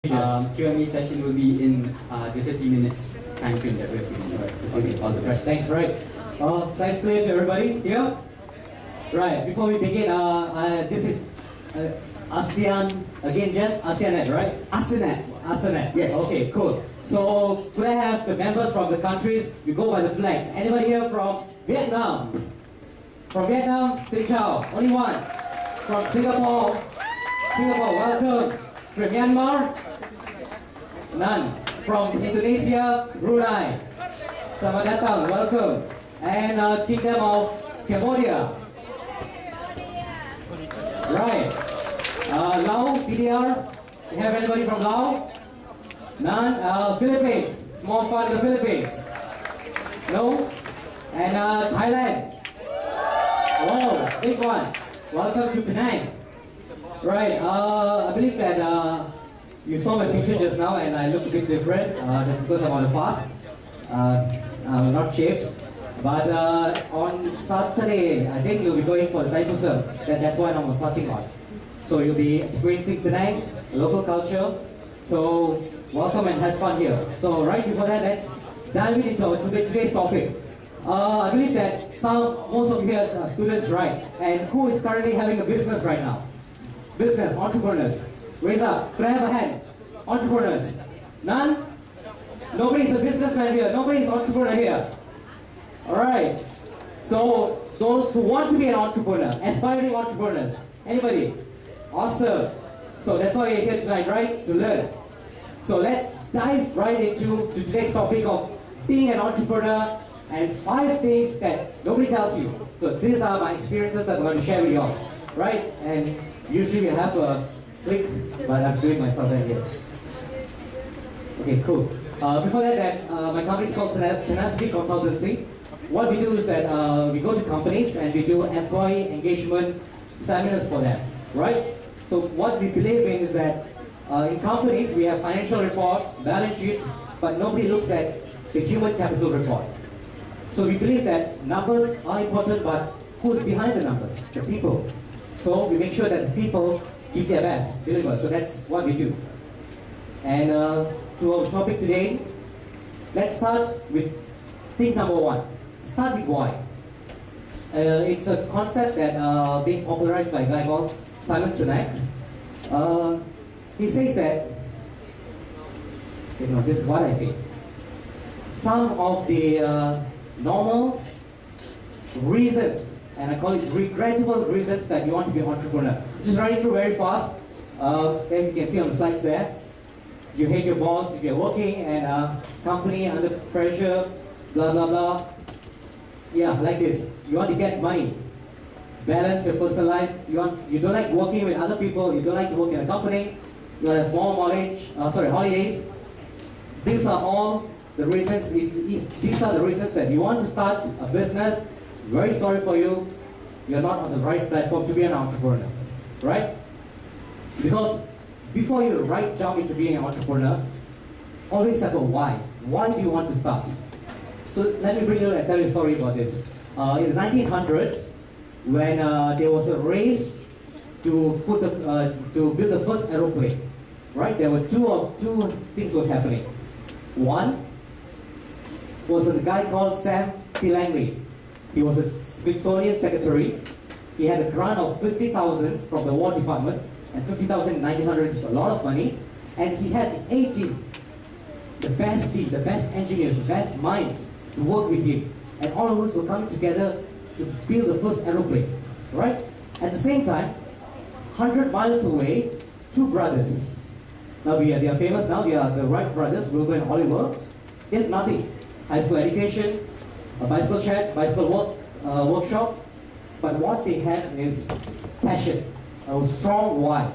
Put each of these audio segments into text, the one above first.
Q&A session will be in the 30 minutes time frame that we have given. Right. Okay. All the best. Right, thanks. Right. Slides clear to everybody here? Right. Before we begin, this is ASEAN again. Just ASEANet, right? ASEANet. ASEANet. Yes. Okay. Cool. So could I have the members from the countries? We go by the flags. Anybody here from Vietnam? From Vietnam, Xin chào. Only one. From Singapore. Singapore, welcome. From Myanmar? None. From Indonesia, Brunei. Selamat datang, welcome. And Kingdom of Cambodia. Right. Laos, PDR. We have anybody from Laos? None. Philippines. Small fun in the Philippines. No. And Thailand. Oh, big one. Welcome to Penang. Right. I believe that you saw my picture just now and I look a bit different. That's because I'm on a fast. I'm not shaved. But on Saturday, I think you'll be going for the Thai Pusam. That's why I'm on fasting on. So you'll be experiencing Penang, local culture. So welcome and have fun here. So right before that, let's dive into today's topic. I believe that most of you here are students, right? And who is currently having a business right now? Business, entrepreneurs. Raise up. Could I have a hand? Entrepreneurs. None? Nobody's a businessman here. Nobody's an entrepreneur here. Alright. So, those who want to be an entrepreneur, aspiring entrepreneurs. Anybody? Awesome. So that's why you're here tonight, right? To learn. So let's dive right into today's topic of being an entrepreneur and 5 things that nobody tells you. So these are my experiences that I'm going to share with you all. Right? And usually we have a click, but I'm doing myself right here. Okay, cool. Before that, my company is called Tenacity Consultancy. What we do is that we go to companies and we do employee engagement seminars for them, right? So what we believe in is that in companies we have financial reports, balance sheets, but nobody looks at the human capital report. So we believe that numbers are important, but who's behind the numbers? The people. So we make sure that the people give their best, deliver. So that's what we do. And to our topic today, let's start with thing number 1. Start with why. It's a concept that being popularized by a guy called Simon Sinek. He says that, this is what I say. Some of the normal reasons, and I call it regrettable reasons that you want to be an entrepreneur. Just running through very fast. Then you can see on the slides there. You hate your boss if you're working and company under pressure, blah blah blah. Yeah, like this. You want to get money, balance your personal life. You don't like working with other people. You don't like to work in a company. You want to have more holidays. These are all the reasons. These are the reasons that you want to start a business. Very sorry for you. You're not on the right platform to be an entrepreneur, right? Because before you jump into being an entrepreneur, always have a why. Why do you want to start? So let me bring you and tell you a story about this. In the 1900s, when there was a race to build the first aeroplane, right? There were two things was happening. One was a guy called Sam P. Langley. He was a Smithsonian secretary. He had a grant of 50,000 from the War Department, and 50,000 in 1900 is a lot of money. And he had the team, the best engineers, the best minds to work with him. And all of us were coming together to build the first aeroplane, right? At the same time, 100 miles away, 2 brothers. Now they are famous now. They are the Wright brothers, Wilbur and Oliver. They have nothing. High school education, a bicycle shed, workshop, but what they had is passion, a strong why.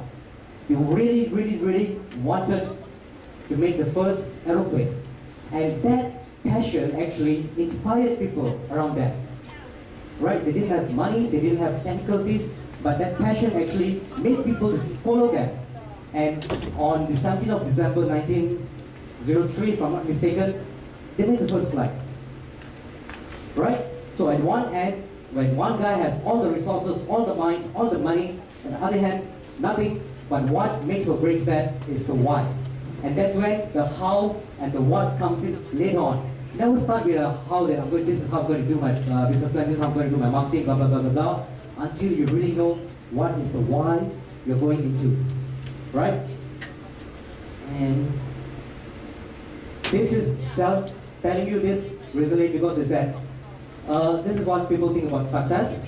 They really, really, really wanted to make the first aeroplane, and that passion actually inspired people around them. Right? They didn't have money, they didn't have difficulties, but that passion actually made people follow them. And on the 17th of December 1903, if I'm not mistaken, they made the first flight. Right? So at one end, when one guy has all the resources, all the minds, all the money, on the other hand, it's nothing, but what makes or breaks that is the why. And that's when the how and the what comes in later on. Never start with a how that this is how I'm going to do my business plan, this is how I'm going to do my marketing, blah, blah, blah, blah, blah, until you really know what is the why you're going into, right? And this is telling you this recently because it's that this is what people think about success,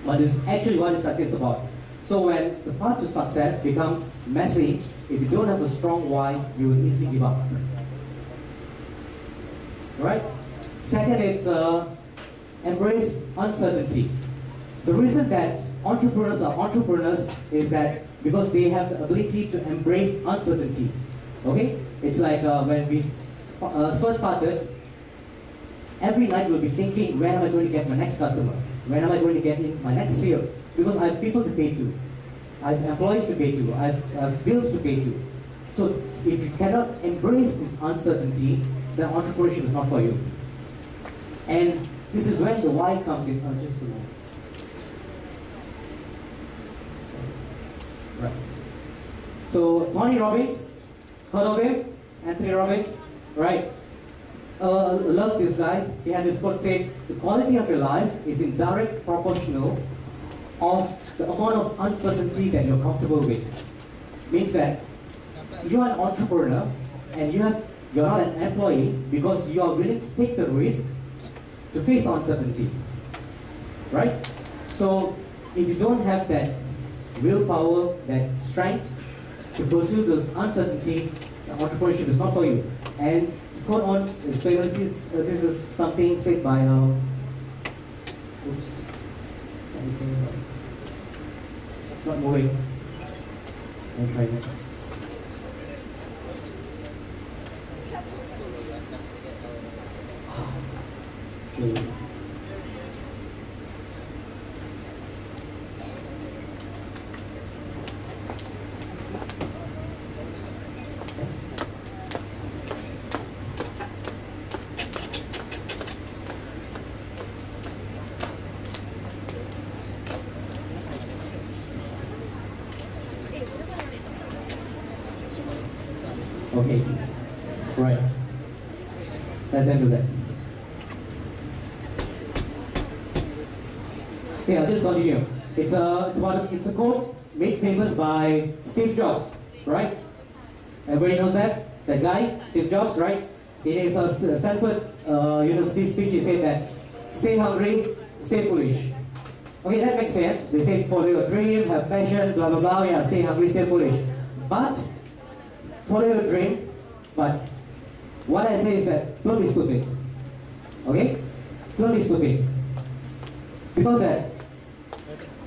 but this is actually what is success about. So when the path to success becomes messy, if you don't have a strong why, you will easily give up. Right? Second, it's embrace uncertainty. The reason that entrepreneurs are entrepreneurs is that because they have the ability to embrace uncertainty. Okay? It's like when we first started, every night we'll be thinking, when am I going to get my next customer? When am I going to get in my next sales? Because I have people to pay to. I have employees to pay to. I have bills to pay to. So if you cannot embrace this uncertainty, then entrepreneurship is not for you. And this is when the why comes in. Oh, just a moment. Right. So Tony Robbins, heard of him? Anthony Robbins, right? Love this guy. He had this quote saying, the quality of your life is in direct proportional of the amount of uncertainty that you're comfortable with. Means that you are an entrepreneur and you're not an employee because you are willing to take the risk to face uncertainty. Right? So if you don't have that willpower, that strength to pursue this uncertainty, entrepreneurship is not for you. And to quote on his famous, this is something said by it's not moving. I'll try that. Okay. Okay, right. Let them do that. Okay, I'll just continue. It's a quote made famous by Steve Jobs, right? Everybody knows that? That guy, Steve Jobs, right? In his Stanford University speech, he said that, stay hungry, stay foolish. Okay, that makes sense. They say follow your dream, have passion, blah, blah, blah, yeah, stay hungry, stay foolish. But follow your dream, but what I say is that don't be stupid. Okay? Don't be stupid. Because that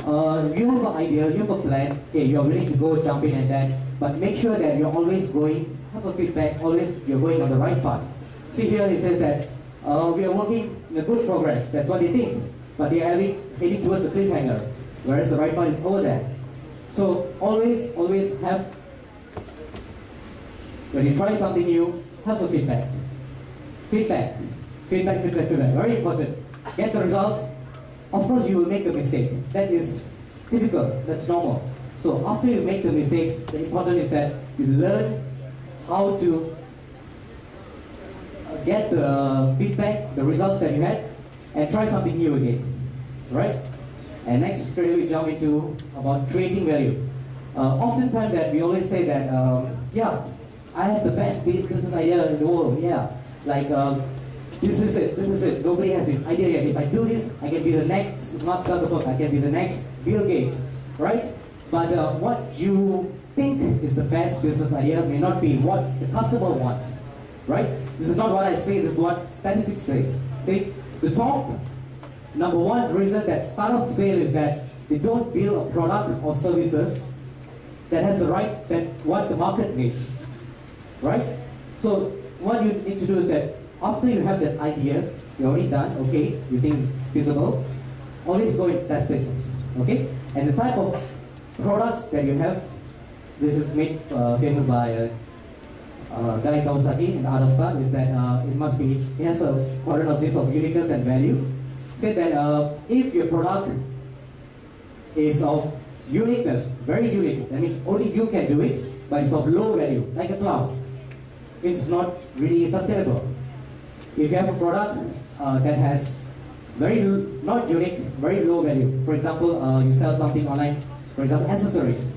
you have an idea, you have a plan, okay, you're willing to go jump in and that, but make sure that you're always going, have a feedback, always you're going on the right path. See here it says that we are working in a good progress, that's what they think, but they are heading towards a cliffhanger, whereas the right path is over there. So always have, when you try something new, have a feedback. Feedback, very important. Get the results. Of course you will make a mistake. That is typical, that's normal. So after you make the mistakes, the important is that you learn how to get the feedback, the results that you had, and try something new again, right? And next, straight away we jump into about creating value. Oftentimes that we always say that, yeah, I have the best business idea in the world, yeah. Like, this is it. Nobody has this idea yet. If I do this, I can be the next Mark Zuckerberg, I can be the next Bill Gates, right? But what you think is the best business idea may not be what the customer wants, right? This is not what I say, this is what statistics say. See, the top number one reason that startups fail is that they don't build a product or services that has the right, that what the market needs, right? So what you need to do is that after you have that idea, you're already done, okay, you think it's feasible, always go and test it, okay? And the type of products that you have, this is made famous by Guy Kawasaki and other stuff, is that it has a quadrant of this of uniqueness and value. Say that if your product is of uniqueness, very unique, that means only you can do it, but it's of low value, like a cloud. It's not really sustainable. If you have a product that has not unique, very low value. For example, you sell something online, for example, accessories.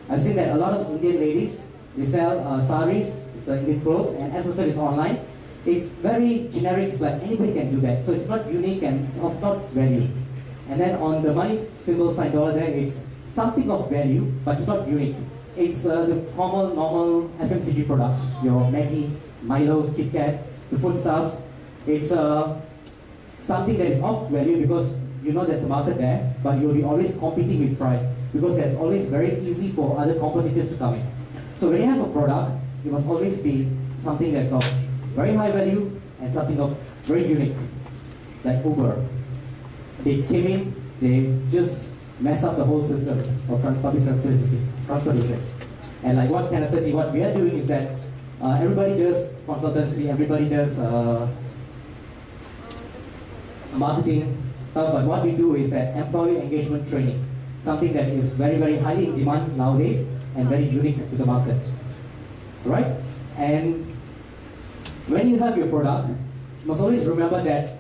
I've seen that a lot of Indian ladies, they sell saris, it's an Indian cloth, and accessories online. It's very generic, it's like anybody can do that. So it's not unique and it's of not value. And then on the money symbol sign dollar there, it's something of value, but it's not unique. It's the common, normal FMCG products, your Maggi, Milo, Kit Kat, the foodstuffs. It's something that is of value because you know there's a market there, but you'll be always competing with price because that's always very easy for other competitors to come in. So when you have a product, it must always be something that's of very high value and something of very unique, like Uber. They came in, they just mess up the whole system of public transportation. And like what Canada City, what we are doing is that everybody does consultancy, everybody does marketing stuff, but what we do is that employee engagement training, something that is very, very highly in demand nowadays and very unique to the market, right? And when you have your product, you must always remember that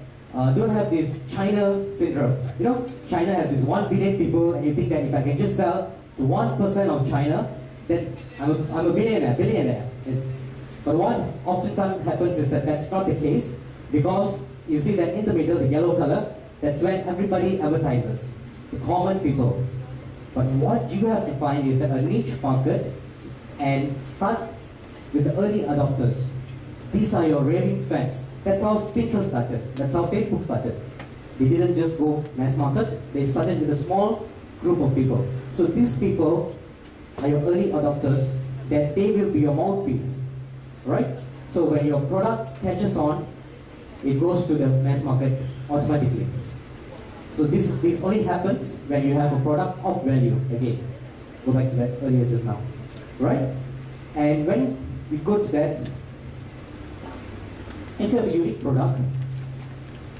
don't have this China syndrome. You know, China has this 1 billion people, and you think that if I can just sell to 1% of China, then I'm a billionaire. But what oftentimes happens is that that's not the case, because you see that in the middle, the yellow color, that's when everybody advertises, the common people. But what you have to find is that a niche market and start with the early adopters. These are your raving fans. That's how Pinterest started. That's how Facebook started. They didn't just go mass market. They started with a small group of people. So these people are your early adopters, that they will be your mouthpiece, right? So when your product catches on, it goes to the mass market automatically. So this only happens when you have a product of value. Again, go back to that earlier just now, right? And when we go to that, if you have a unique product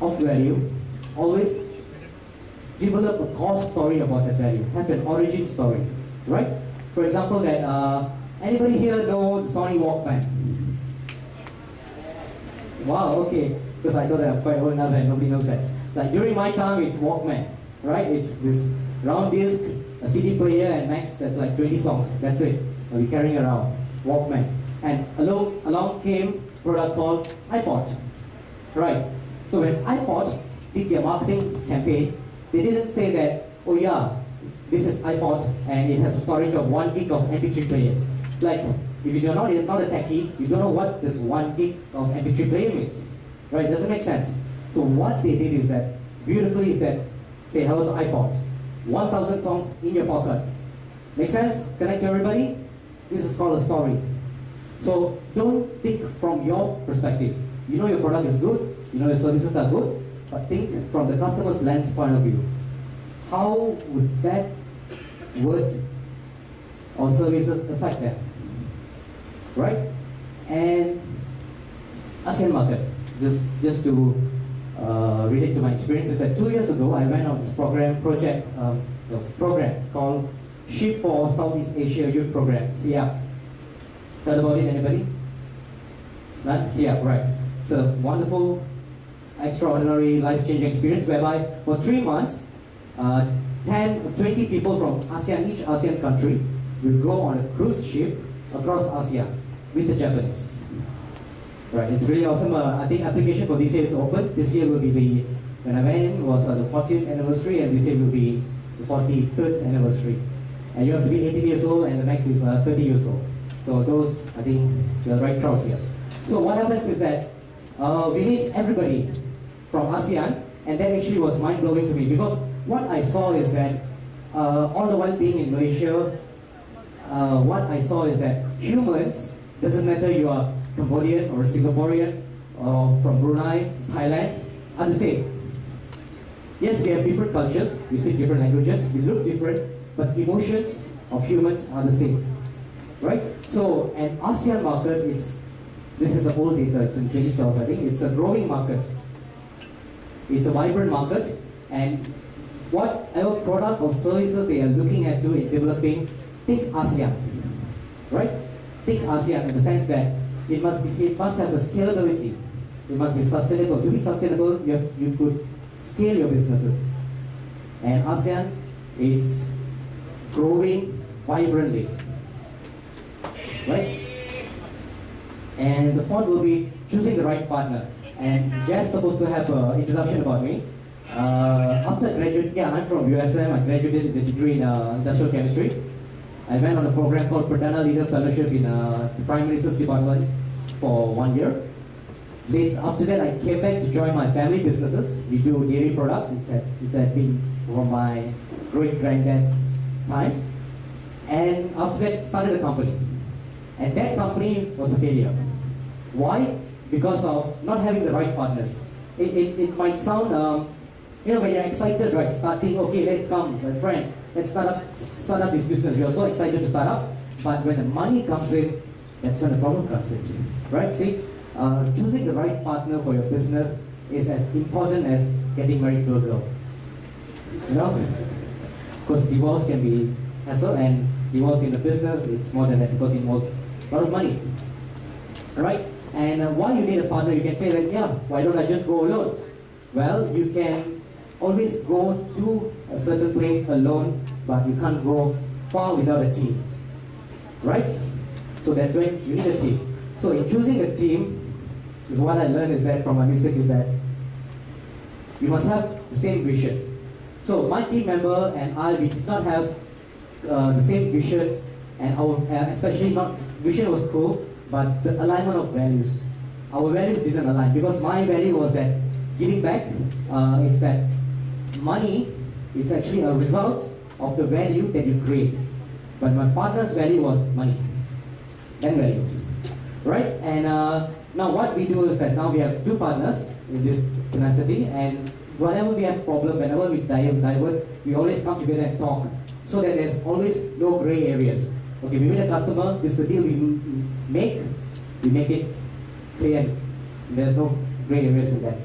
of value, always develop a core story about that value. Have an origin story, right? For example, that anybody here know the Sony Walkman? Wow, okay. Because I thought that I'm quite old enough and nobody knows that. Like during my time, it's Walkman, right? It's this round disc, a CD player, and max that's like 20 songs. That's it. I'll be carrying around Walkman. And along came a product called iPod, right? So when iPod did their marketing campaign, they didn't say that, oh yeah, this is iPod and it has a storage of 1 gig of MP3 players. Like, if you're not a techie, you don't know what this 1 gig of MP3 player means, right? Doesn't make sense. So what they did is that, beautifully is that, say hello to iPod. 1,000 songs in your pocket. Make sense? Connect to everybody? This is called a story. So don't think from your perspective. You know your product is good, you know your services are good, but think from the customer's lens point of view. How would that word or services affect them? Right? And ASEAN market, just to relate to my experience, is that 2 years ago I went on this program called Ship for Southeast Asia Youth Program, SIAP. Heard about it, anybody? None? SIAP, right. It's a wonderful, extraordinary, life-changing experience whereby for 3 months, 10 or 20 people from ASEAN, each ASEAN country, will go on a cruise ship across ASEAN with the Japanese. Right, it's really awesome. I think application for this year is open. This year will be when I went in was the 40th anniversary, and this year will be the 43rd anniversary. And you have to be 18 years old, and the next is 30 years old. So those, I think, the right crowd here. So what happens is that we meet everybody from ASEAN, and that actually was mind-blowing to me, because what I saw is that all the while being in Malaysia, what I saw is that humans, doesn't matter you are Cambodian or Singaporean or from Brunei, Thailand, are the same. Yes, we have different cultures, we speak different languages, we look different, but emotions of humans are the same, right? So an ASEAN market, this is a old data, it's in 2012 I think, it's a growing market. It's a vibrant market, and whatever product or services they are looking at in developing, think ASEAN. right? Think ASEAN in the sense that it must have a scalability. It must be sustainable. To be sustainable, you could scale your businesses. And ASEAN is growing vibrantly, right? And the fourth will be choosing the right partner. And Jess supposed to have an introduction about me. After graduating, I'm from USM. I graduated with a degree in industrial chemistry. I went on a program called Perdana Leader Fellowship in the Prime Minister's Department for 1 year. After that, I came back to join my family businesses. We do dairy products. It's had been from my great-granddad's time. And after that, started a company. And that company was a failure. Why? Because of not having the right partners. It might sound, when you're excited, right, starting, okay, let's come, my friends, let's start up this business. You're so excited to start up, but when the money comes in, that's when the problem comes in, right? See, choosing the right partner for your business is as important as getting married to a girl. You know? Because divorce can be hassle, and divorce in the business, it's more than that because it involves a lot of money, right? And why you need a partner, you can say that, yeah, why don't I just go alone? Well, you can always go to a certain place alone, but you can't go far without a team, right? So that's when you need a team. So in choosing a team, is what I learned is that from my mistake is that you must have the same vision. So my team member and I, we did not have the same vision, and our especially not vision was cool, but the alignment of values. Our values didn't align because my value was that giving back. It's that money. It's actually a result of the value that you create. But my partner's value was money and value, right? And now what we do is that now we have two partners in this tenacity, and whenever we have problem, whenever we divert, we always come together and talk, so that there's always no gray areas. Okay, we meet a customer, this is the deal we make it clear, there's no gray areas in that.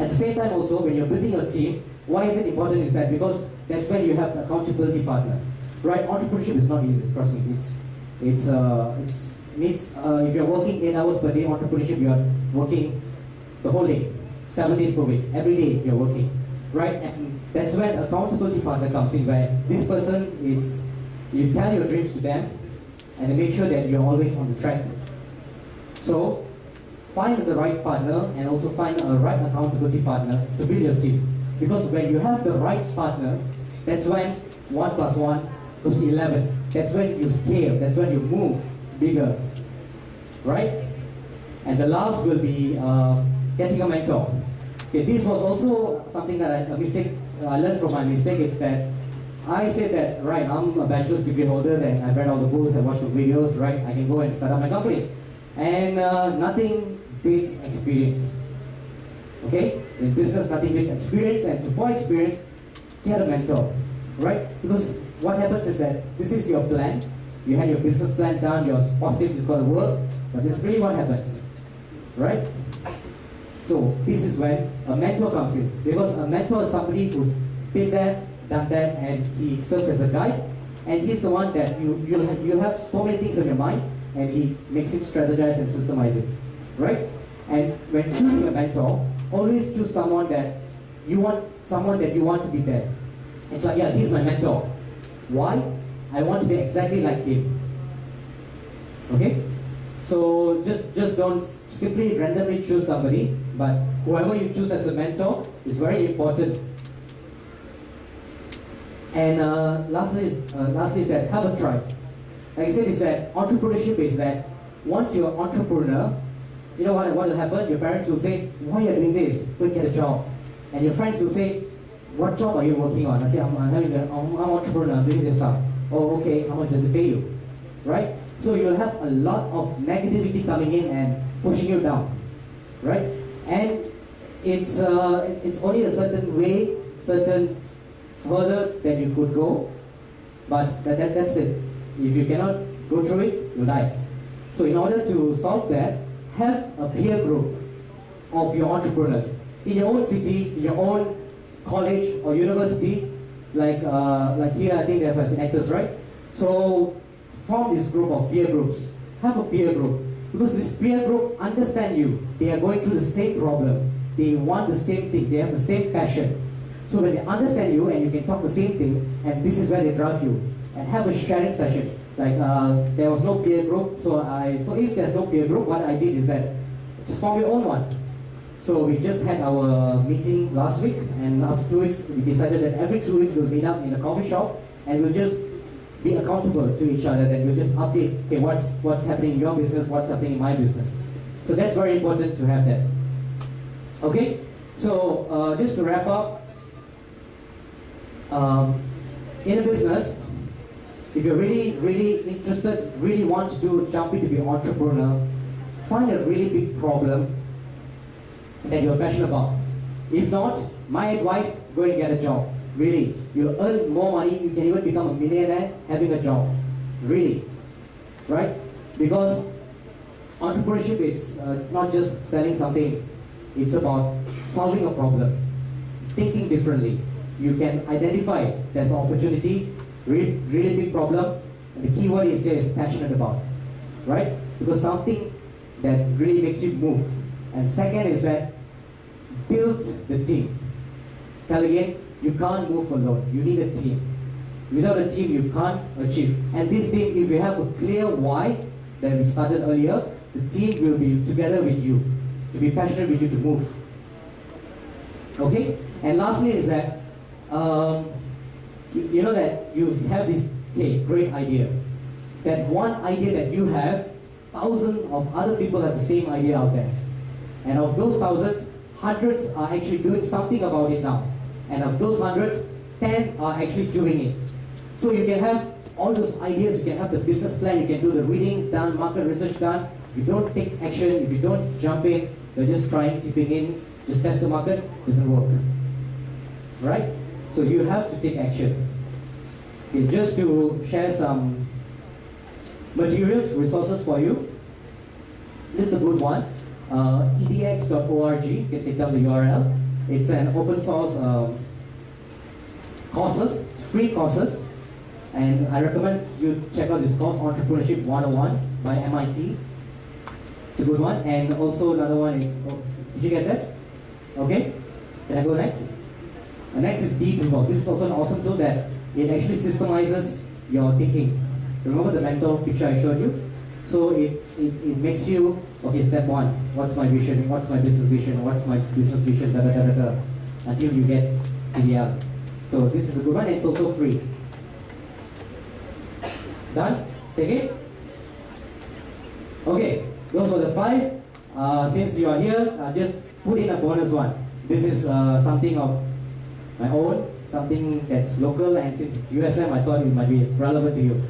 At the same time also, when you're building a team, why is it important is that because that's when you have an accountability partner, right? Entrepreneurship is not easy, trust me. It needs, if you're working 8 hours per day, entrepreneurship, you are working the whole day, 7 days per week, every day you're working, right? And that's when accountability partner comes in, where this person, you tell your dreams to them, and they make sure that you're always on the track. So, find the right partner and also find a right accountability partner to build your team. Because when you have the right partner, that's when 1 plus 1 goes to 11. That's when you scale, that's when you move bigger, right? And the last will be getting a mentor. Okay, this was also something that a mistake I learned from my mistake. It's that I said that, right, I'm a bachelor's degree holder, that I've read all the books, I've watched the videos, right, I can go and start up my company. And nothing beats experience. Okay? In business, nothing beats experience, and for experience, get a mentor, right? Because what happens is that this is your plan, you had your business plan done, your positive is going to work, but this is really what happens, right? So this is when a mentor comes in, because a mentor is somebody who's been there, done that, and he serves as a guide, and he's the one that you have so many things on your mind, and he makes it strategize and systemize it, right? And when choosing a mentor, always choose someone that you want to be there. It's like, yeah, he's my mentor. Why? I want to be exactly like him. Okay? So just don't simply randomly choose somebody, but whoever you choose as a mentor is very important. And lastly is that have a tribe. Like I said, is that entrepreneurship is that once you're an entrepreneur, you know what will happen? Your parents will say, why are you doing this? Go and get a job. And your friends will say, what job are you working on? I say, I'm an entrepreneur, I'm doing this stuff. Oh, okay, how much does it pay you? Right? So you'll have a lot of negativity coming in and pushing you down. Right? And it's only a certain way, certain further that you could go, but that's it. If you cannot go through it, you die. So in order to solve that, have a peer group of your entrepreneurs in your own city, in your own college or university. Like here, I think they have actors, right? So form this group of peer groups. Have a peer group. Because this peer group understand you. They are going through the same problem. They want the same thing. They have the same passion. So when they understand you and you can talk the same thing, and this is where they drive you. And have a sharing session. Like there was no peer group, so if there's no peer group, what I did is that just form your own one. So we just had our meeting last week, and after 2 weeks, we decided that every 2 weeks we'll meet up in a coffee shop, and we'll just be accountable to each other. Then we'll just update, okay, what's happening in your business, what's happening in my business. So that's very important to have that. Okay, so just to wrap up, in a business, if you're really interested, really want to jump in to be an entrepreneur, find a really big problem that you're passionate about. If not, my advice, go and get a job. Really, you'll earn more money. You can even become a millionaire having a job. Really, right? Because entrepreneurship is not just selling something. It's about solving a problem, thinking differently. You can identify there's an opportunity, really big problem, and the key word is here is passionate about, right? Because something that really makes you move. And second is that build the team. Tell again, you can't move alone. You need a team. Without a team, you can't achieve. And this team, if you have a clear why that we started earlier, the team will be together with you, to be passionate with you to move. Okay? And lastly is that, you know that you have this great idea. That one idea that you have, thousands of other people have the same idea out there. And of those thousands, hundreds are actually doing something about it now. And of those hundreds, 10 are actually doing it. So you can have all those ideas, you can have the business plan, you can do the reading done, market research done. If you don't take action, if you don't jump in, you're just trying, tipping in, just test the market, doesn't work. Right? So you have to take action. Okay, just to share some materials, resources for you. It's a good one. edx.org, you can take down the URL. It's an open source courses, free courses. And I recommend you check out this course, Entrepreneurship 101 by MIT. It's a good one. And also another one is, did you get that? Okay. Can I go next? Next is D2 This is also an awesome tool that it actually systemizes your thinking. Remember the mental picture I showed you? So it makes you, okay, step one, what's my vision, what's my business vision, what's my business vision, da da da da da, until you get to the end. So this is a good one, and it's also free. Done? Take it? Okay, those are the 5. Since you are here, just put in a bonus one. This is something of my own, something that's local, and since it's USM, I thought it might be relevant to you.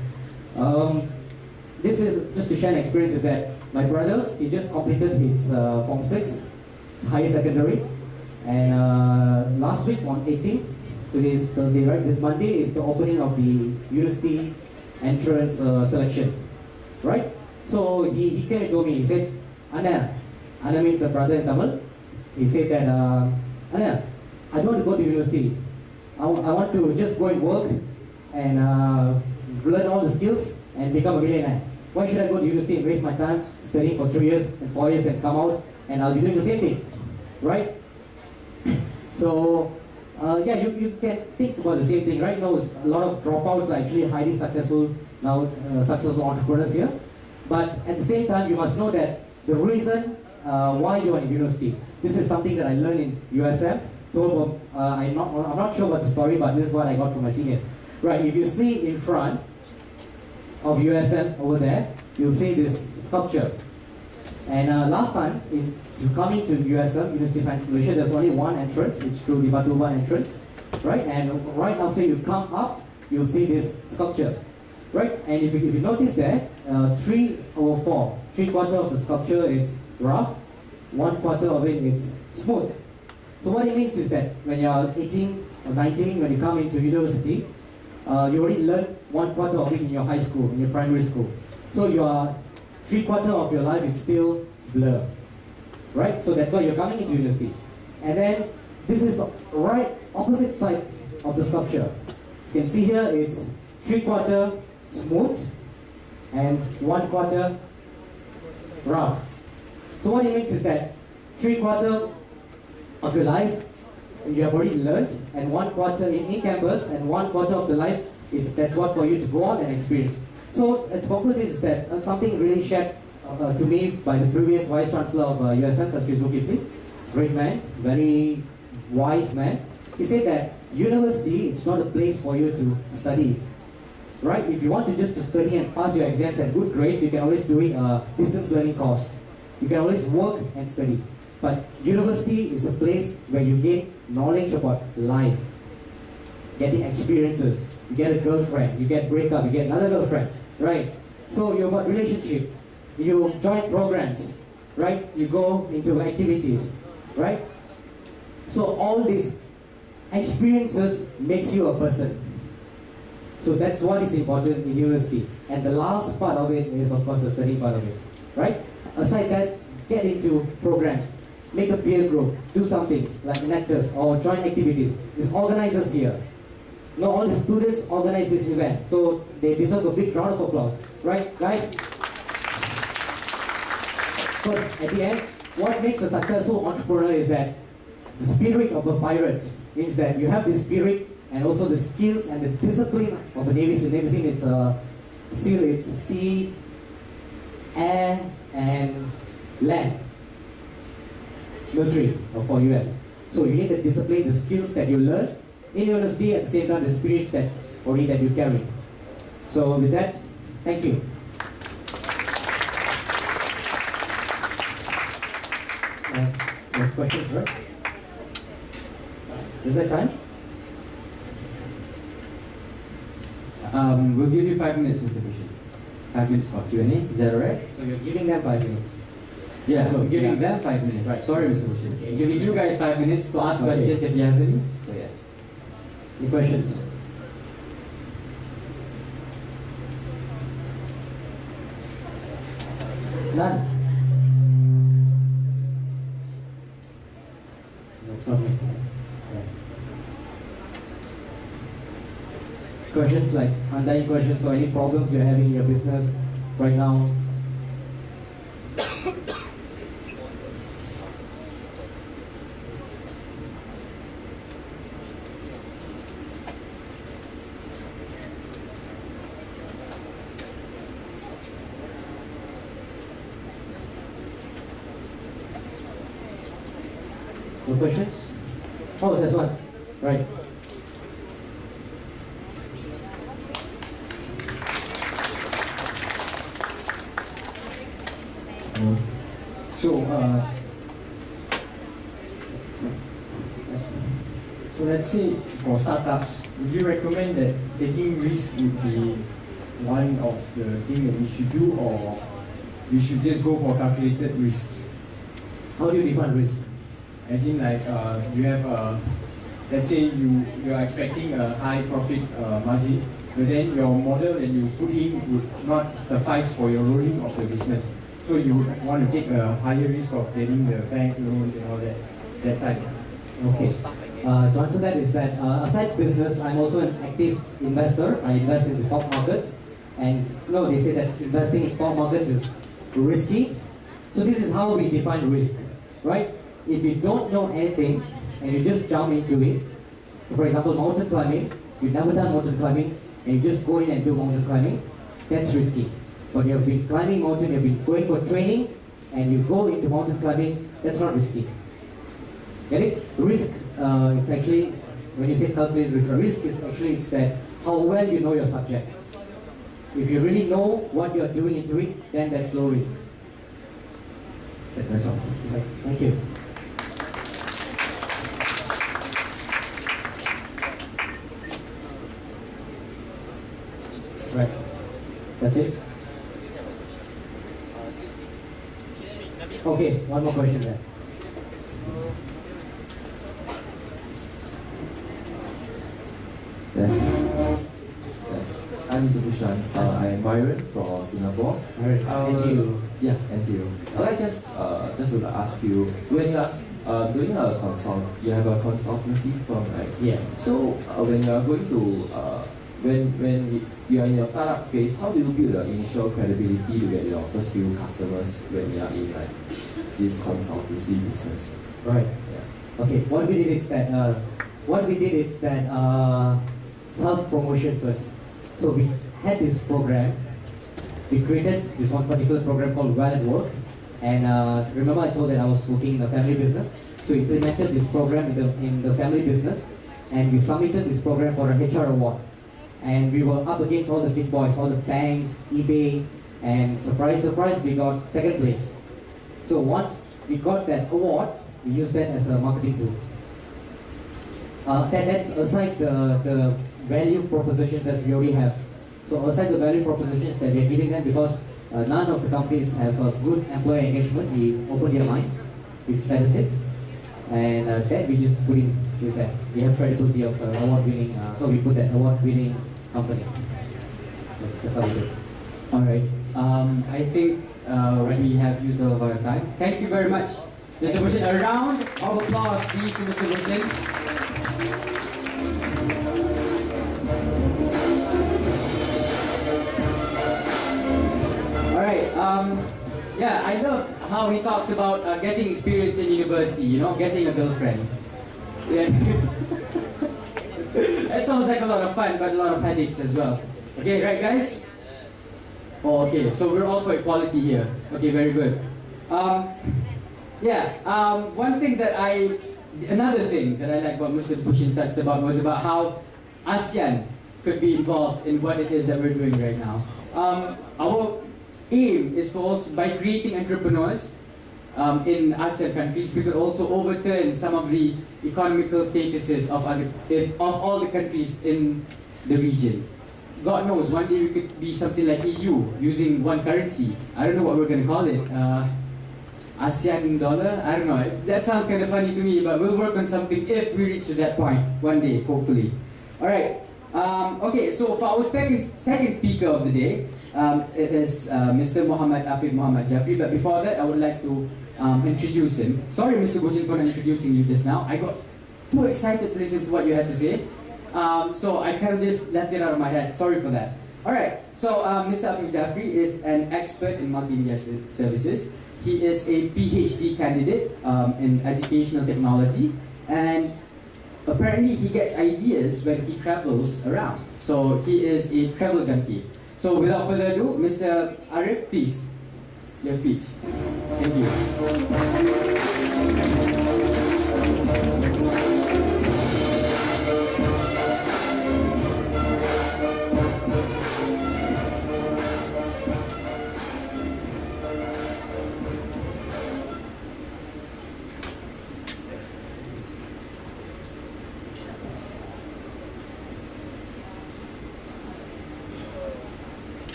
This is just to share an experience is that my brother, he just completed his Form 6, his higher secondary, and last week on 18th, today's Thursday, right? This Monday is the opening of the university entrance selection, right? So he came and told me, he said, Anna means a brother in Tamil. He said that, Anna, I don't want to go to university. I want to just go and work and learn all the skills and become a millionaire. Why should I go to university and waste my time studying for 3 years and 4 years and come out and I'll be doing the same thing, right? So, yeah, you can think about the same thing. Right now, a lot of dropouts are actually highly successful now, successful entrepreneurs here. But at the same time, you must know that the reason why you're in university, this is something that I learned in USM. I'm not sure about the story, but this is what I got from my seniors. Right, if you see in front of USM over there, you'll see this sculpture. And last time, to come into USM, University of Science Malaysia, there's only one entrance, it's through the Batuba entrance, right? And right after you come up, you'll see this sculpture, right? And if you notice there, 3/4 of the sculpture is rough, 1/4 of it is smooth. So what it means is that when you're 18 or 19, when you come into university, you already learned 1/4 of it in your high school, in your primary school. So your 3/4 of your life is still blur, right? So that's why you're coming into university. And then this is the right opposite side of the sculpture. You can see here it's 3/4 smooth, and 1/4 rough. So what it means is that 3/4 of your life you have already learned, and 1/4 in campus, and 1/4 of the life that's what for you to go out and experience. So to conclude this is that something really shared to me by the previous Vice Chancellor of USM, Mr. Zulkifli, great man, very wise man. He said that university, it's not a place for you to study, right? If you want to just to study and pass your exams and good grades, you can always do it a distance learning course. You can always work and study. But university is a place where you gain knowledge about life, getting experiences. You get a girlfriend, you get breakup, you get another girlfriend, right? So you're about relationship. You join programs, right? You go into activities, right? So all these experiences makes you a person. So that's what is important in university. And the last part of it is of course the study part of it, right? Aside that, get into programs, make a peer group, do something like lectures or join activities. There's organizers here. No, all the students organize this event, so they deserve a big round of applause, right, guys? Because at the end, what makes a successful entrepreneur is that the spirit of a pirate means that you have the spirit and also the skills and the discipline of a Navy SEAL. Navy SEAL, it's a SEAL, it's sea, air, and land. Military for US. So you need the discipline, the skills that you learn in university, at the same time the spirit that you carry. So with that, thank you. You have questions, right? Is that time? We'll give you 5 minutes, Mr. Bishop. 5 minutes for Q&A. Is that alright? So you're giving them 5 minutes. Yeah, we're giving them 5 minutes. Right. Sorry, Mr. Bishop. Okay. Giving you guys 5 minutes to ask Okay. questions if you have any. So yeah. Any questions? None? That's not me. Okay. Questions like undying questions or any problems you're having in your business right now? No questions? Oh, there's one. Right. So let's say for startups, would you recommend that taking risk would be one of the things that we should do, or we should just go for calculated risks? How do you define risk? As in like you have let's say you are expecting a high profit margin, but then your model that you put in would not suffice for your rolling of the business. So you would want to take a higher risk of getting the bank loans and all that type. Okay. To answer that is that aside business, I'm also an active investor. I invest in the stock markets, and they say that investing in stock markets is risky. So this is how we define risk, right? If you don't know anything and you just jump into it, for example, mountain climbing, you've never done mountain climbing and you just go in and do mountain climbing, that's risky. But you have been climbing mountain, you've been going for training, and you go into mountain climbing, that's not risky. Get it? Risk, it's actually, when you say calculated risk is actually, it's that how well you know your subject. If you really know what you're doing into it, then that's low risk. That's all. Thank you. Right. That's it? Okay, one more question there. Yes. I'm Mr. Bushan. I'm Myron from Singapore. Alright, NTU. Yeah, NTU. I just want to ask you, when you are doing you have a consultancy firm, right? Yes. So when you are going to when you are in your startup phase, how do you build the initial credibility to get your first few customers when you are in like this consultancy business? Right. Yeah. Okay. What we did is that self promotion first. So we had this program. We created this one particular program called Well at Work, and remember I told that I was working in a family business. So we implemented this program in the family business, and we submitted this program for a HR award. And we were up against all the big boys, all the banks, eBay, and surprise, surprise, we got second place. So once we got that award, we used that as a marketing tool. That's aside the value propositions that we already have. So aside the value propositions that we are giving them, because none of the companies have a good employee engagement, we open their minds with statistics. And then we just put in is that we have credibility of award-winning, so we put that award-winning company. That's how we do it. All right. I think we have used all of our time. Thank you very much, Mr. Bhushan. A round of applause, please, to Mr. Bhushan. All right. Yeah, I love how he talked about getting experience in university. You know, getting a girlfriend. Yeah. That sounds like a lot of fun, but a lot of headaches as well. Okay, right, guys? Oh, okay. So we're all for equality here. Okay, very good. Another thing that I like what Mr. Bhushan touched about was about how ASEAN could be involved in what it is that we're doing right now. Our aim is for also, by creating entrepreneurs in ASEAN countries, we could also overturn some of the economical statuses of all the countries in the region. God knows, one day we could be something like EU, using one currency. I don't know what we're going to call it. ASEAN dollar? I don't know. That sounds kind of funny to me, but we'll work on something if we reach to that point one day, hopefully. Alright. Okay, so for our second speaker of the day, it is Mr. Afif Muhammad Jafri. But before that, I would like to introduce him. Sorry, Mr. Bhushan, for not introducing you just now. I got too excited to listen to what you had to say. So I kind of just left it out of my head. Sorry for that. Alright, so Mr. Afif Jafri is an expert in multimedia services. He is a PhD candidate in educational technology, and apparently he gets ideas when he travels around. So he is a travel junkie. So without further ado, Mr. Arif, please, your speech. Thank you.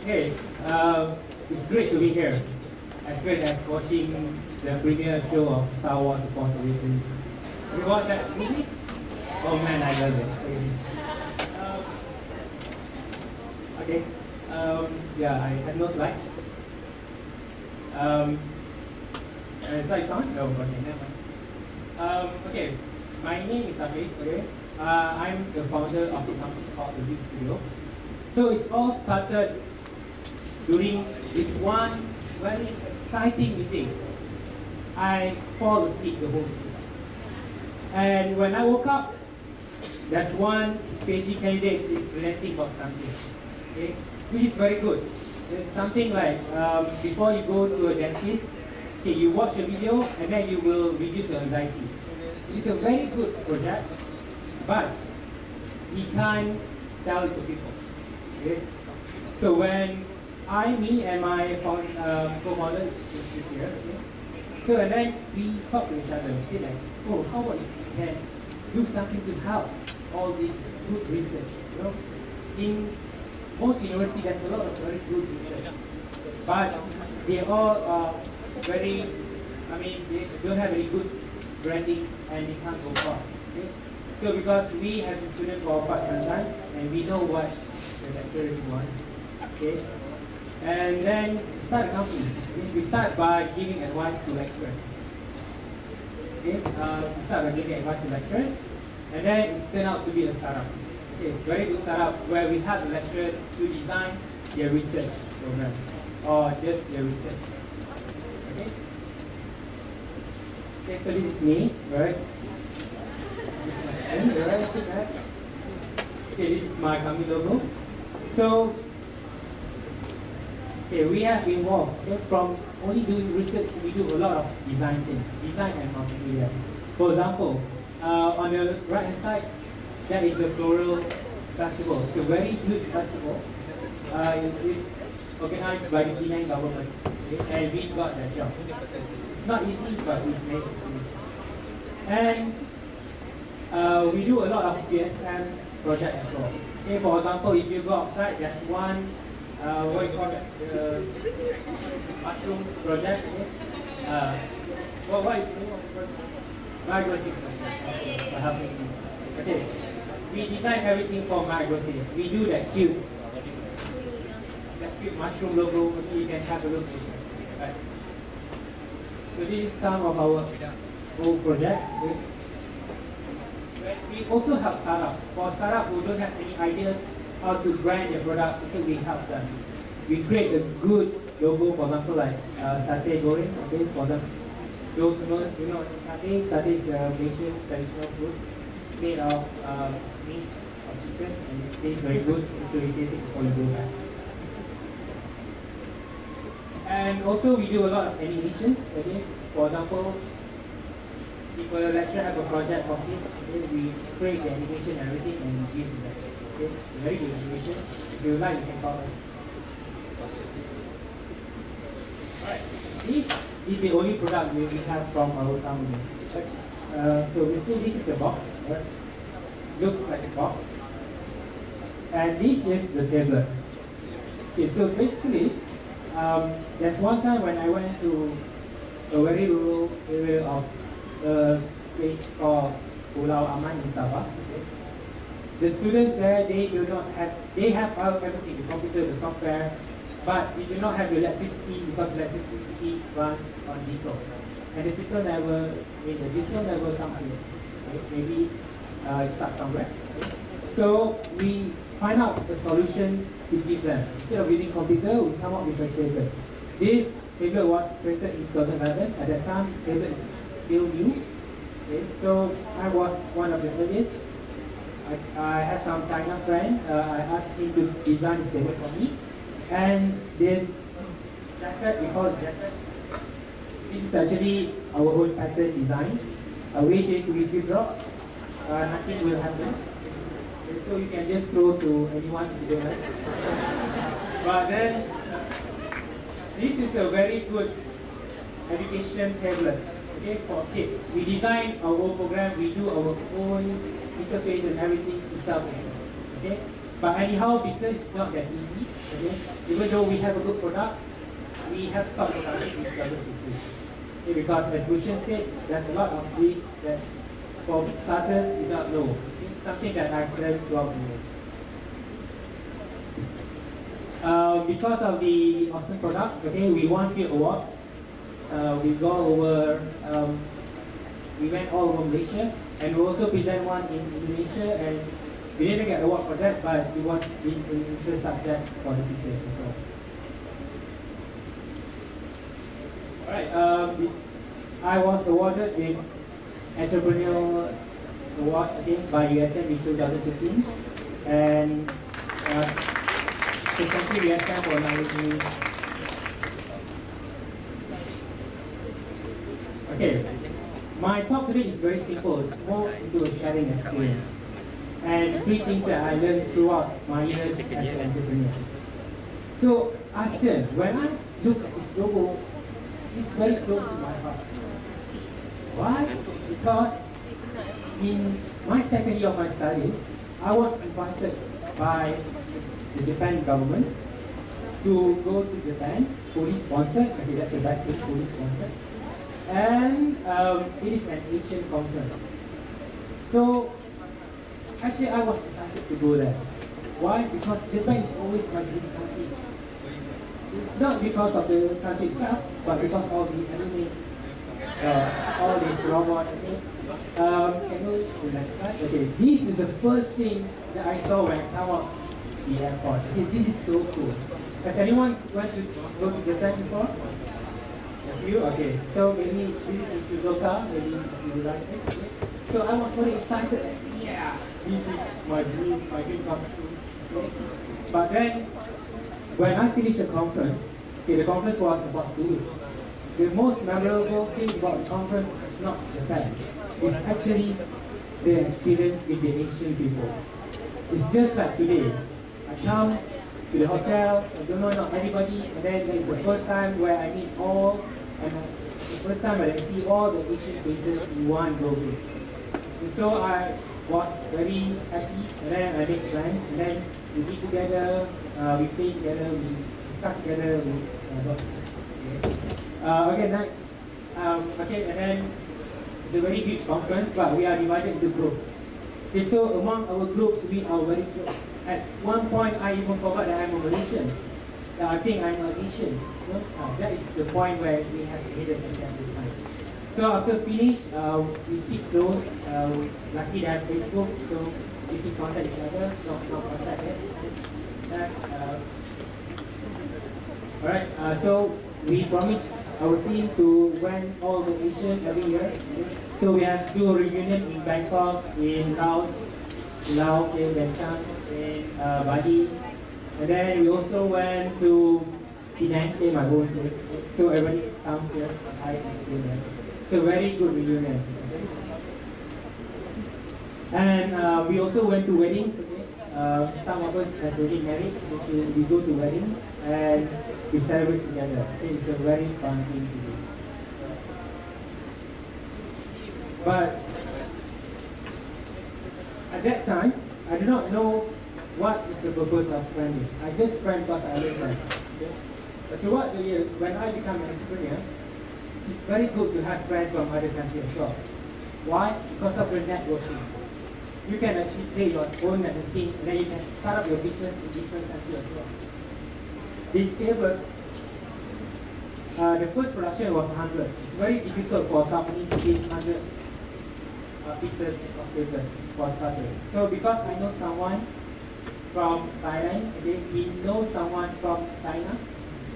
Hey, it's great to be here. As great as watching the premiere show of Star Wars: The Force Awakens. Have you watched that movie? Oh man, I love it. Okay. Yeah, I have no slides. Slides on? No, okay, never mind. Okay, my name is Afif. Okay, I'm the founder of the company called the Studio. So it's all started during this one very exciting meeting. I fall asleep the whole meeting. And when I woke up, there's one PhD candidate is presenting about something, okay, which is very good. It's something like before you go to a dentist, okay, you watch a video and then you will reduce your anxiety. It's a very good project, but he can't sell it to people. Okay? So when me and my co-founder is here, okay? So and then we talk to each other and say like, oh, how about if we can do something to help all this good research? You know, in most universities there's a lot of very good research, but they all are they don't have very good branding and they can't go far. Okay? So because we have been students for quite some time and we know what the lecturer wants, okay? And then start a company. Okay? We start by giving advice to lecturers. Okay? We start by giving advice to lecturers, and then it turned out to be a startup. It's very good startup where we have the lecturer to design their research program or just their research. Okay. Okay, so this is me, right? Okay, this is my company logo. So, okay, we have involved, okay, from only doing research, we do a lot of design things, design and multimedia. For example, on the right hand side, that is the Floral Festival. It's a very huge festival. It is organized by the Penang government, okay, and we got that job. It's not easy, but we managed to do it. And we do a lot of USM projects as well. Okay, for example, if you go outside, there's one, what do you call it, mushroom project. Okay? What is the name of the project? Microsystems. Okay, we design everything for microsystems. We do that cube mushroom logo. You can have a look. Right. So this is some of our whole project. Okay? We also help startup. For startup who don't have any ideas how to brand their product, okay, we help them. We create a good logo, for example, like satay goreng. Okay, for them, those who know, satay. Satay is a Malaysian traditional food made of meat or chicken, and it tastes very good. So we taste it before you go back. And also we do a lot of animations. Okay, for example, if a lecturer have a project for kids, okay, we create the animation and everything and give them. Okay, it's a very good animation. If you like, you can call us. Alright, this is the only product we have from our company. So basically, this is the box. Right? Looks like a box, and this is the tablet. Okay, so basically, there's one time when I went to a very rural area of a place called Pulau Aman in Sabah. Okay. The students there, they have everything, the computer, the software, but they do not have the electricity because electricity runs on diesel. And the diesel never comes here. Okay. Maybe it starts somewhere. Okay. So we find out a solution to give them. Instead of using computer, we come up with a tablet. This tablet was created in 2011. At that time, tablet is still new. Okay, so I was one of the earliest. I have some China friend. I asked him to design this tablet for me. And this jacket, we call it jacket. This is actually our own pattern design. Which is if you drop, nothing will happen. Okay, so you can just throw to anyone if you don't like. But then, this is a very good education tablet. Okay, for kids. We design our own program, we do our own interface and everything to sell it. Okay? But anyhow, business is not that easy. Okay? Even though we have a good product, we have stopped production in 2015. Okay, because as Bushan said, there's a lot of risk that for starters did not know. Okay? Something that I've learned throughout the years. Because of the awesome product, okay, we won few awards. We go over, we went all over Malaysia, and we also present one in Indonesia, and we didn't get award for that, but it was an interest subject for the teachers as well. Alright, I was awarded with Entrepreneur Award again by USM in 2015, and so thank you USM for allowing me. Okay, my talk today is very simple. It's more into a sharing experience and 3 things that I learned throughout my years as an entrepreneur. So ASEAN, when I look at this logo, it's very close to my heart. Why? Because in my second year of my studies, I was invited by the Japan government to go to Japan, fully sponsored. Okay, that's the best thing, fully sponsored. And it is an Asian conference. So actually I was excited to go there. Why? Because Japan is always my dream country. It's not because of the country itself, but because of the animes. all these robots. Okay. Can you do next slide? Okay, this is the first thing that I saw when I come out the airport. Okay, this is so cool. Has anyone went to go to Japan before? A few? Okay. So maybe this is in Fukuoka, maybe you guys think. Okay. So I was very excited. Yeah, this is my dream comes true. Okay. But then when I finished the conference, okay, the conference was about 2 weeks. The most memorable thing about the conference is not Japan. It's actually the experience with the Asian people. It's just like today. I come to the hotel, I don't know not everybody, and then it's the first time where I meet all, and the first time that I see all the Asian faces in one building. And so I was very happy, and then I make plans, and then we eat together, we play together, we discuss together with okay, next. Okay, and then it's a very huge conference, but we are divided into groups. Okay, so among our groups, we are very close. At one point, I even forgot that I'm a Malaysian. I think I'm an Asian. You know? That is the point where we have hated each other every time. So after finish, we keep close. Lucky to have Facebook, so we keep contact each other. Not WhatsApp yet. Alright, so we promised our team to win all the Asian every year. So we have do a reunion in Bangkok, in Laos, in Vietnam, in Bali. And then we also went to Penang, my own place. So everybody comes here. It's a very good reunion. Okay? And we also went to weddings. Okay? Some of us has already married. So we go to weddings and we celebrate together. Okay? It's a very fun thing to do. But at that time, I do not know what is the purpose of friending. I just friend because I love friends. Okay? But throughout the years, when I become an entrepreneur, it's very good to have friends from other countries as well. Why? Because of the networking. You can actually play your own networking, and then you can start up your business in different countries as well. This table, the first production was 100. It's very difficult for a company to get 100 pieces of table for starters. So because I know someone from Thailand, okay, he knows someone from China.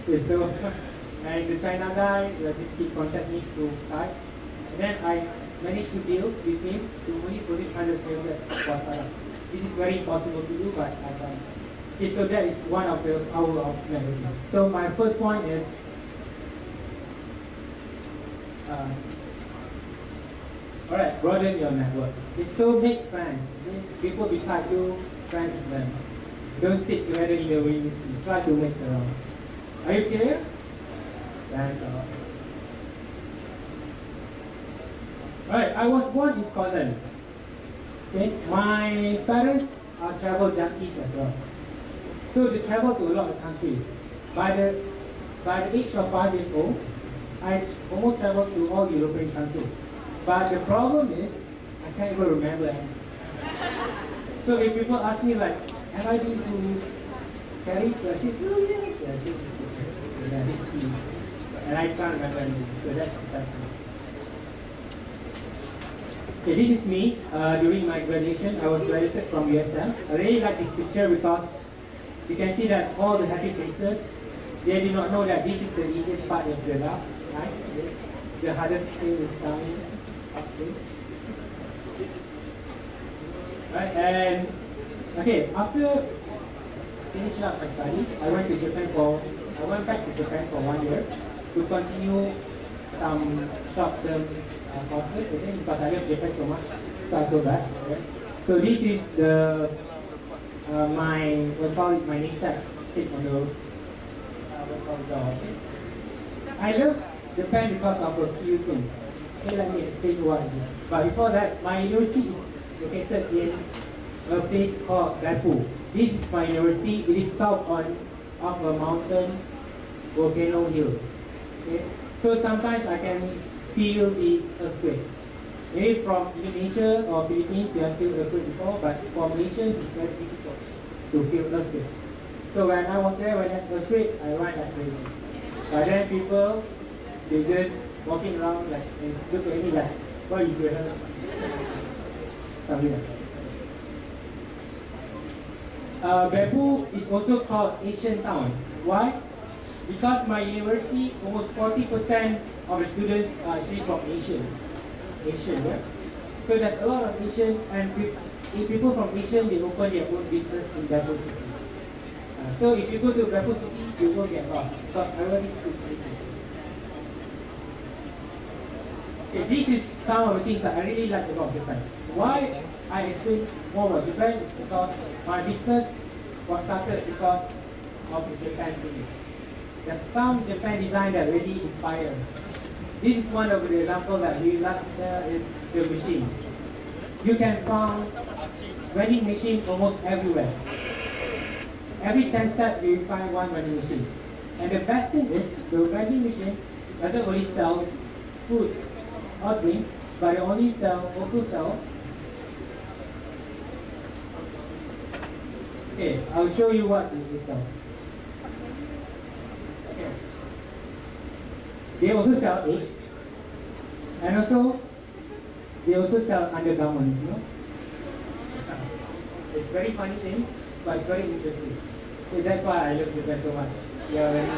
Okay, so, and the China guy just keep contact me through Skype. And then I managed to deal with him to only produce 100 tablets for startup. This is very impossible to do, but I can. Okay, so that is one of the power of networking. So my first point is alright, broaden your network. Okay, so make friends. Okay? People beside you, friends with them. Don't stick together in the windows. Try to mix around. Are you clear? That's all. Alright, I was born in Scotland. Okay, my parents are travel junkies as well. So they travel to a lot of countries. By the age of 5 years old, I almost traveled to all European countries. But the problem is, I can't even remember any. So if people ask me like, have I been to Paris? I say, oh yes, yeah, this is me. And I can't remember anything. So that's exactly. Okay, this is me during my graduation. I was graduated from USM. I really like this picture because you can see that all the happy faces, they do not know that this is the easiest part of the lab, right? The hardest thing is coming up soon. Right, and okay, after finishing up my study, I went back to Japan for 1 year to continue some short-term courses, okay, because I love Japan so much, so I go back. Okay. So this is the my name tag stick on the door. Okay. I love Japan because of a few things. Okay, let me explain what it is. But before that, my university is located in a place called Beppu. This is my university. It is top on of a mountain volcano hill. Okay? So sometimes I can feel the earthquake. Maybe from Indonesia or Philippines you have felt earthquake before, but for Malaysians it's very difficult to feel earthquake. So when I was there, when there's earthquake, I run like crazy. But then people, they just walking around like and look at me like, what is going on? Something like that. Beppu is also called Asian Town. Why? Because my university, almost 40% of the students are actually from Asian, yeah? So there's a lot of Asian, and if people from Asian, they open their own business in Beppu City. So if you go to Beppu City, you will get lost, because everybody speaks English. Okay, this is some of the things that I really like about Japan. Why I explain more about Japan is because my business was started because of the Japan thing. There's some Japan design that really inspires. This is one of the examples that we like there is the machine. You can find vending machine almost everywhere. Every 10 steps you find one vending machine. And the best thing is the vending machine doesn't only sell food or drinks, but it also sell. Okay, I'll show you what it sells. Okay. They also sell eggs, and also they also sell undergarments. You know, it's very funny thing, but it's very interesting. Okay, that's why I love Japan so much. They are very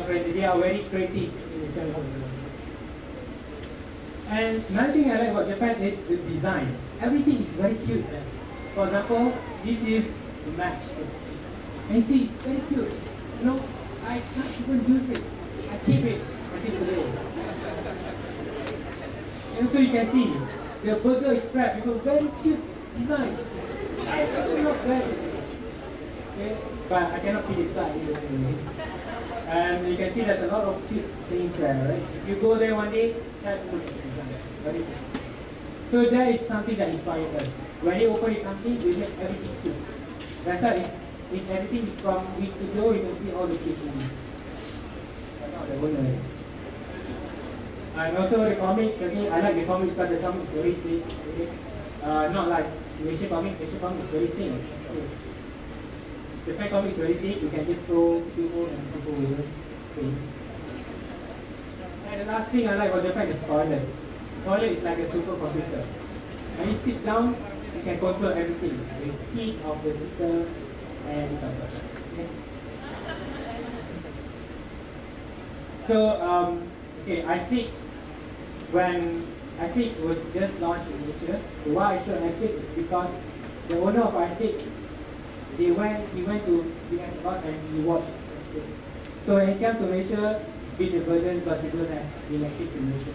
crazy. They are very creative in the sense of the word. And another thing I like about Japan is the design. Everything is very cute. For example, this is the match. And see, it's very cute. You know, I can't even use it. I keep it until today. And so you can see, the burger is wrapped with a very cute design. I really love that. Okay? But I cannot keep it inside either. And you can see there's a lot of cute things there, right? If you go there one day, try to look at the design. Very cute. So that is something that inspired us. When you open a company, we make everything cute. That's why if everything is from this studio, you can see all the cute things. But not the owner. And also the comics, again, I like the comics because the comics is very thick. Okay? Not like Asian comics is very thin. Okay. Japan comics is very thick, you can just throw people and people will things. And the last thing I like about Japan is toilet. Toilet is like a supercomputer. When you sit down, you can control everything. The heat of the seater and okay. So okay, when iFix was just launched in Asia, why I showed iFix is because the owner of iFix, he went to US about and he watched Netflix. So when he came to Malaysia, it's been a burden because he don't have Netflix in Malaysia.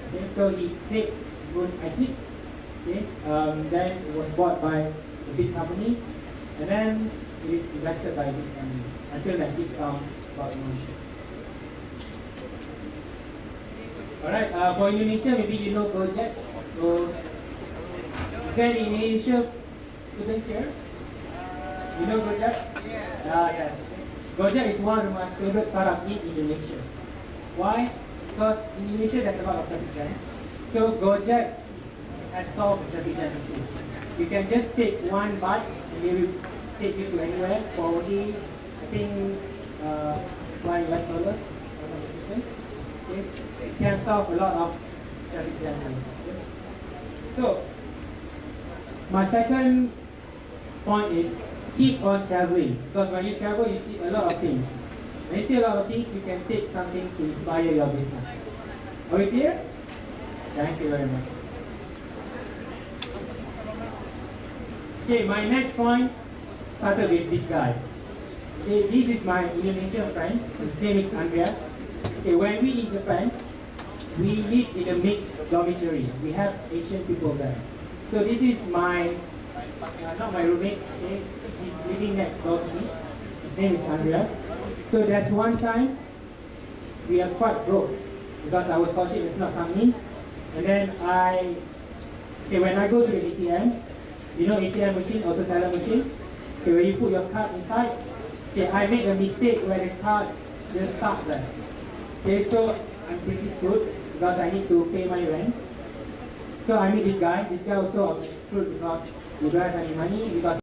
Okay, so he paid his own iFix. Okay, then it was bought by a big company, and then it is invested by a big company until Netflix found about Indonesia. Alright, for Indonesia, maybe you know Gojek. So, is there any Indonesia students here? You know Gojek? Yes. Gojek is one of my favorite startups in Indonesia. Why? Because in Indonesia there's a lot of traffic jam. So Gojek has solved the traffic jam issue. You can just take one bike and they will take you to anywhere for only, I think, $1. Okay. It can solve a lot of traffic jams. Okay. So, my second point is keep on traveling, because when you travel, you see a lot of things. When you see a lot of things, you can take something to inspire your business. Are we clear? Thank you very much. Okay, my next point started with this guy. Okay, this is my Indonesian friend. His name is Andreas. Okay, when we in Japan, we live in a mixed dormitory. We have Asian people there. So this is my, not my roommate, okay? He's living next door to me. His name is Andreas. So there's one time, we are quite broke because our scholarship is not coming in. And then when I go to the ATM, you know ATM machine, auto teller machine? Okay, where you put your card inside, okay, I made a mistake where the card just stuck there. Okay, so I'm pretty screwed because I need to pay my rent. So I meet this guy. This guy also is screwed because he don't have any money because